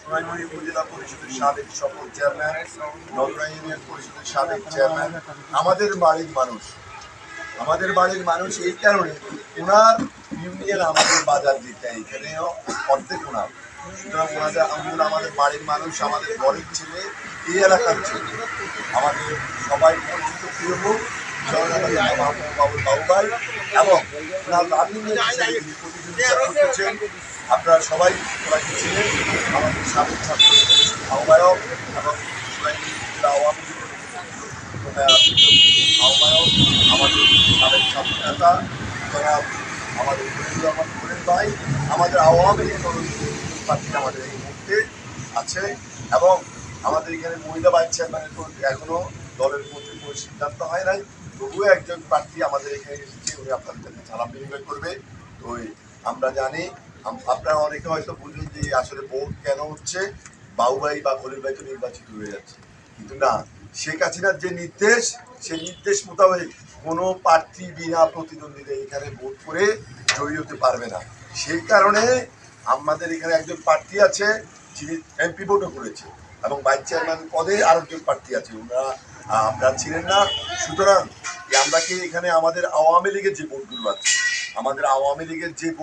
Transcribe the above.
সোনাইমুড়ি উপজেলা পরিষদের সাবেক সফল চেয়ারম্যান, নগরা ইউনিয়ন পরিষদের সাবেক চেয়ারম্যান, আমাদের বাড়ির মানুষ এই কারণে ওনার ইউনিয়ন আমাদের বাজার দিতে এখানেও অর্ধেক ওনার। সুতরাং আমাদের বাড়ির মানুষ, আমাদের ঘরের ছেলে, এই এলাকার ছেলে, আমাদের সবাই পরিচিত প্রিয় মুখ বাবুল বাবু ভাই, এবং ওনার রানিংয়ের প্রতিযোগিতা করতেছেন। আপনারা সবাই ওনাকে ছিলেন, আমাদের সাবেক ছাত্র আহ্বায়ক এবং আওয়ামী আহ্বায়ক, আমাদের সাবেক ছাত্র নেতা জনাব আমাদের খলিল ভাই, আমাদের আওয়ামী লীগ প্রার্থী আমাদের এই মুহূর্তে আছে, এবং আমাদের এখানে মহিলা ভাইস চেয়ারম্যানের এখনও দলের মধ্যে কোনো সিদ্ধান্ত হয় নাই। তবুও একজন প্রার্থী আমাদের এখানে এসেছে, উনি আপনাদের কাছে সালাম বিনিময় করবে। তো আমরা জানি, আপনারা অনেকে হয়তো বুঝুন যে আসলে ভোট কেন হচ্ছে, বাবু ভাই বা খলিল ভাই তো নির্বাচিত হয়ে যাচ্ছে, কিন্তু না, শেখ হাসিনার যে নির্দেশ, সেই নির্দেশ মোতাবেক কোনো প্রার্থী বিনা প্রতিদ্বন্দ্বিতা এখানে ভোট করে জয়ী হতে পারবে না। সেই কারণে আমাদের এখানে একজন প্রার্থী আছে যিনি এমপি ভোটও করেছে, এবং ভাইস চেয়ারম্যান পদে আরেকজন প্রার্থী আছে, আপনারা ছিলেন না। সুতরাং আমরা কি এখানে আমাদের আওয়ামী লীগের যে ভোটগুলো আছে, আমাদের আওয়ামী লীগের যে